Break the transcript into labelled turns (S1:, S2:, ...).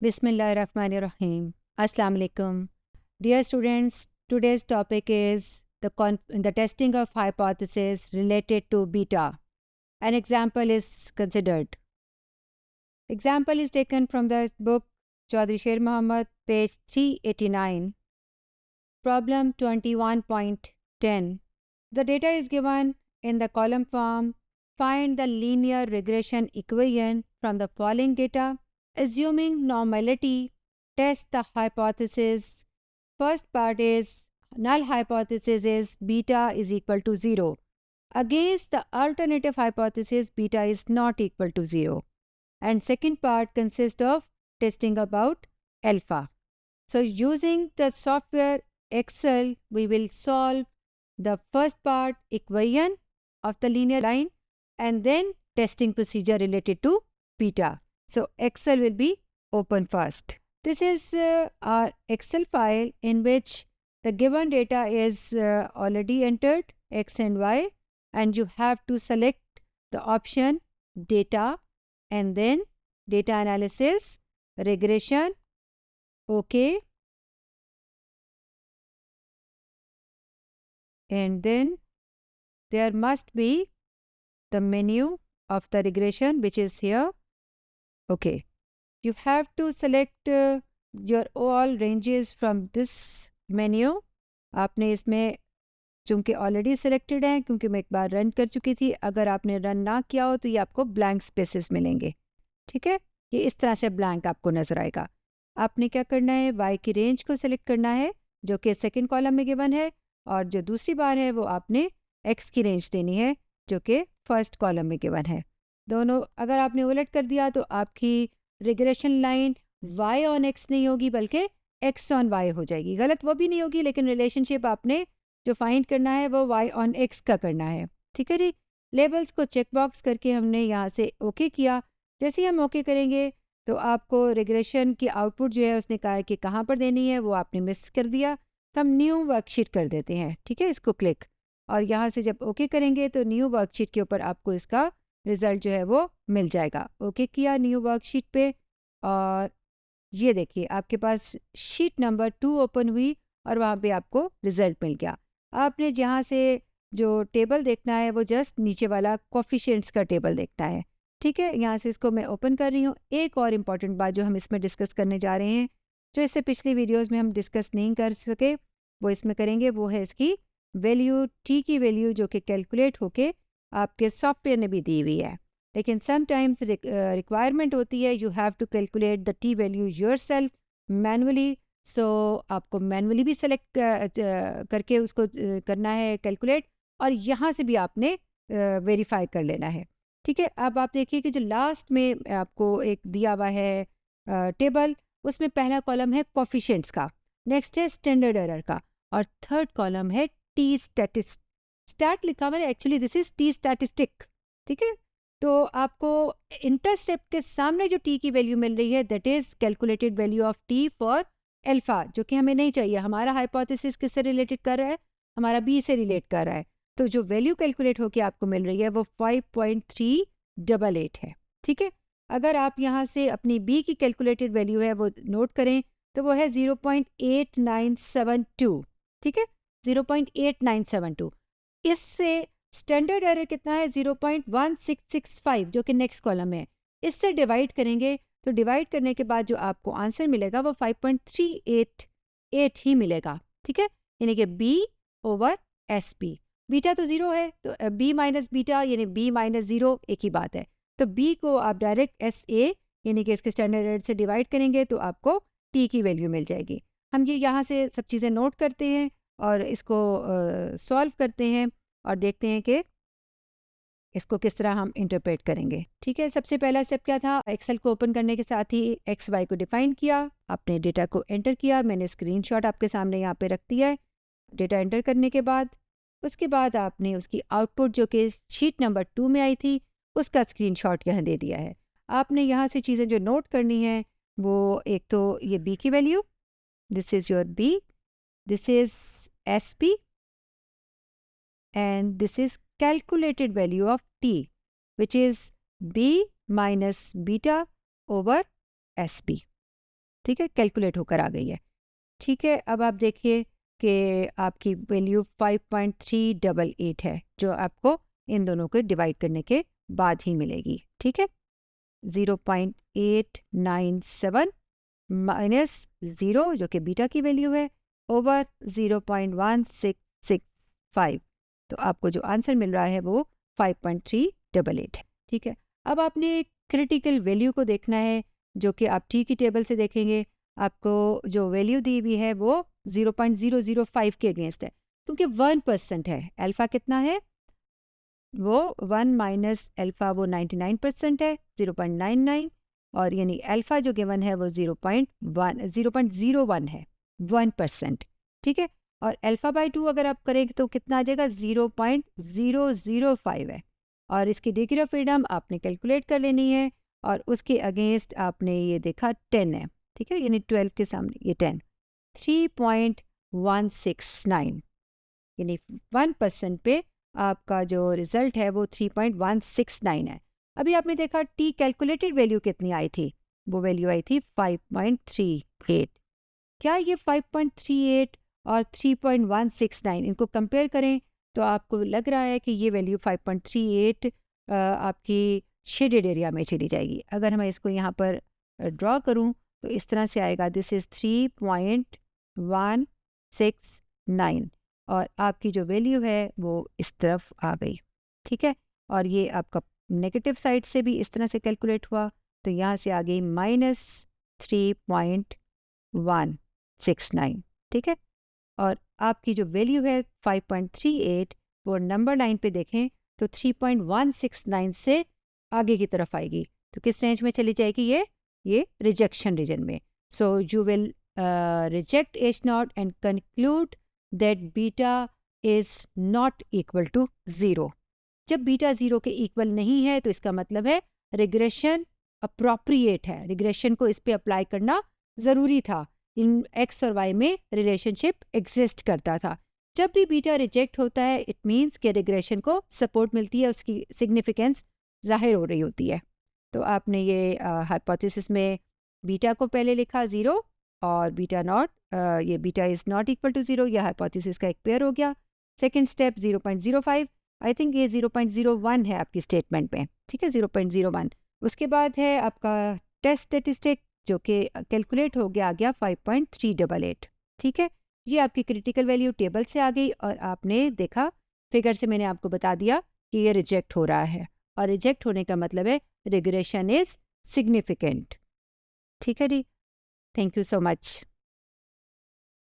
S1: Bismillahirrahmanirrahim. Assalamu alaikum. Dear students, today's topic is the testing of hypothesis related to beta. An example is considered. Example is taken from the book Chaudhry Sher Muhammad, page 389. Problem 21.10. The data is given in the column form. Find the linear regression equation from the following data. Assuming normality, test the hypothesis. First part is null hypothesis is beta is equal to 0. Against the alternative hypothesis, beta is not equal to 0. And second part consists of testing about alpha. So using the software Excel, we will solve the first part equation of the linear line and then testing procedure related to beta. So Excel will be open first. This is our Excel file in which the given data is already entered, X and Y, and you have to select the option data and then data analysis, regression, OK. And then there must be the menu of the regression which is here. Okay, you have to select your all ranges from this menu. आपने इसमें चूँकि already selected है क्योंकि मैं एक बार run कर चुकी थी, अगर आपने रन ना किया हो तो ये आपको ब्लैंक स्पेसेस मिलेंगे. ठीक है, ये इस तरह से ब्लैंक आपको नज़र आएगा. आपने क्या करना है, वाई की रेंज को सिलेक्ट करना है जो कि सेकंड कॉलम में गिवन है, और जो दूसरी बार है वो आपने एक्स की रेंज देनी है जो कि फर्स्ट कॉलम में गिवन है. दोनों अगर आपने उलट कर दिया तो आपकी regression line y on x नहीं होगी बल्कि x ऑन y हो जाएगी. गलत वो भी नहीं होगी, लेकिन रिलेशनशिप आपने जो फाइंड करना है वो y ऑन x का करना है. ठीक है जी. लेबल्स को चेक बॉक्स करके हमने यहाँ से ओके किया. जैसे ही हम ओके करेंगे तो आपको रिग्रेशन की आउटपुट जो है उसने कहा है कि कहाँ पर देनी है, वो आपने मिस कर दिया, तो हम न्यू वर्कशीट कर देते हैं. ठीक है, इसको क्लिक, और यहाँ से जब ओके करेंगे तो न्यू वर्कशीट के ऊपर आपको इसका रिज़ल्ट जो है वो मिल जाएगा. ओके किया न्यू वर्कशीट पे, और ये देखिए आपके पास शीट नंबर 2 ओपन हुई और वहाँ पे आपको रिज़ल्ट मिल गया. आपने जहाँ से जो टेबल देखना है वो जस्ट नीचे वाला कोफिशिएंट्स का टेबल देखना है. ठीक है, यहाँ से इसको मैं ओपन कर रही हूँ. एक और इम्पॉर्टेंट बात जो हम इसमें डिस्कस करने जा रहे हैं, जो इससे पिछली वीडियोज़ में हम डिस्कस नहीं कर सके, वो इसमें करेंगे, वो है इसकी वैल्यू, टी की वैल्यू जो कि कैलकुलेट होके आपके सॉफ्टवेयर ने भी दी हुई है. लेकिन समटाइम्स रिक्वायरमेंट होती है, you have to calculate the t value yourself manually. So आपको मैनुअली भी सेलेक्ट करके उसको करना है कैलकुलेट, और यहाँ से भी आपने वेरीफाई कर लेना है. ठीक है, अब आप देखिए कि जो लास्ट में आपको एक दिया हुआ है टेबल, उसमें पहला कॉलम है कोफिशिएंट्स का, नेक्स्ट है स्टैंडर्ड एरर का, और थर्ड कॉलम है टी स्टैट लिखा हुआ है. Actually this is T statistic. ठीक है, तो आपको इंटरसेप्ट के सामने जो टी की वैल्यू मिल रही है that is calculated value of T for alpha, जो कि हमें नहीं चाहिए. हमारा हाइपोथेसिस किससे रिलेटेड कर रहा है, हमारा बी से रिलेट कर रहा है. तो जो वैल्यू कैलकुलेट होकर आपको मिल रही है वो 5.388 है. ठीक है, अगर आप यहाँ से अपनी बी की कैलकुलेटेड वैल्यू है वो नोट करें तो वो है 0.8972. ठीक है, 0.8972. इससे स्टैंडर्ड एरर कितना है, 0.1665, जो कि नेक्स्ट कॉलम है. इससे डिवाइड करेंगे तो डिवाइड करने के बाद जो आपको आंसर मिलेगा वो 5.388 ही मिलेगा. ठीक है, यानी कि b over s p. Beta तो 0 है तो बी माइनस बीटा यानी बी माइनस 0 एक ही बात है. तो बी को आप डायरेक्ट एस ए यानी कि इसके स्टैंडर्ड एरर से डिवाइड करेंगे तो आपको टी की वैल्यू मिल जाएगी. हम ये यहाँ से सब चीज़ें नोट करते हैं और इसको सॉल्व करते हैं और देखते हैं कि इसको किस तरह हम इंटरप्रेट करेंगे. ठीक है, सबसे पहला स्टेप क्या था, एक्सेल को ओपन करने के साथ ही एक्स वाई को डिफाइन किया, आपने डेटा को एंटर किया. मैंने स्क्रीनशॉट आपके सामने यहाँ पे रख दिया है. डेटा एंटर करने के बाद उसके बाद आपने उसकी आउटपुट जो कि शीट नंबर 2 में आई थी उसका स्क्रीनशॉट यहाँ दे दिया है. आपने यहाँ से चीज़ें जो नोट करनी हैं वो एक तो ये बी की value, this is your b, this is SP, and this is calculated value of T, which is B minus beta over SP. ठीक है, कैलकुलेट होकर आ गई है। ठीक है, अब आप देखिए कि आपकी वैल्यू 5.388 है, जो आपको इन दोनों को डिवाइड करने के बाद ही मिलेगी। ठीक है, 0.897 माइनस 0 जो कि बीटा की वैल्यू है ओवर 0.1665, तो आपको जो आंसर मिल रहा है वो 5.388 है। ठीक है, अब आपने क्रिटिकल वैल्यू को देखना है, जो कि आप टी की टेबल से देखेंगे। आपको जो वैल्यू दी हुई है वो 0.005 के अगेंस्ट है, क्योंकि 1% है। अल्फ़ा कितना है, वो 1 माइनस अल्फ़ा वो 99% है, 0.99, और यानी अल्फ़ा जो गिवन है वो 0.01 है, 1%। ठीक है, और अल्फ़ा बाई 2 अगर आप करेंगे तो कितना आ जाएगा, 0.005 है। और इसकी डिग्री ऑफ फ्रीडम आपने कैलकुलेट कर लेनी है, और उसके अगेंस्ट आपने ये देखा 10 है। ठीक है, यानी 12 के सामने ये 10, 3.169, यानी 1% पे आपका जो रिज़ल्ट है वो 3.169 है। अभी आपने देखा टी कैलकुलेटेड वैल्यू कितनी आई थी, वो वैल्यू आई थी 5.38। क्या ये 5.38 और 3.169 इनको कंपेयर करें तो आपको लग रहा है कि ये वैल्यू 5.38 आपकी शेडेड एरिया में चली जाएगी। अगर मैं इसको यहाँ पर ड्रॉ करूँ तो इस तरह से आएगा, दिस इज़ 3.169, और आपकी जो वैल्यू है वो इस तरफ आ गई। ठीक है, और ये आपका नेगेटिव साइड से भी इस तरह से कैलकुलेट हुआ, तो यहाँ से आ गई -3.169। ठीक है, और आपकी जो वैल्यू है 5.38 वो नंबर लाइन पे देखें तो 3.169 से आगे की तरफ आएगी, तो किस रेंज में चली जाएगी, ये रिजेक्शन रीजन में। So you will reject H0 and conclude that beta is not equal to 0। जब बीटा 0 के इक्वल नहीं है तो इसका मतलब है रिग्रेशन अप्रोप्रिएट है, रिग्रेशन को इस पे अप्लाई करना ज़रूरी था, इन एक्स और वाई में रिलेशनशिप एग्जिस्ट करता था। जब भी बीटा रिजेक्ट होता है इट मीन्स कि रिग्रेशन को सपोर्ट मिलती है, उसकी सिग्निफिकेंस ज़ाहिर हो रही होती है। तो आपने ये हाइपोथेसिस में बीटा को पहले लिखा 0 और बीटा नॉट, ये beta is not equal to 0, यह हाइपोथेसिस का एक पेयर हो गया। सेकेंड स्टेप 0.05, आई थिंक ये 0.01 है आपकी स्टेटमेंट में। ठीक है, 0.01। उसके बाद है आपका टेस्ट स्टेटिस्टिक जो कि कैलकुलेट हो गया, आ गया 5.388। ठीक है, ये आपकी क्रिटिकल वैल्यू टेबल से आ गई, और आपने देखा फिगर से मैंने आपको बता दिया कि ये रिजेक्ट हो रहा है, और रिजेक्ट होने का मतलब है रिग्रेशन इज़ सिग्निफिकेंट। ठीक है जी, थैंक यू सो मच।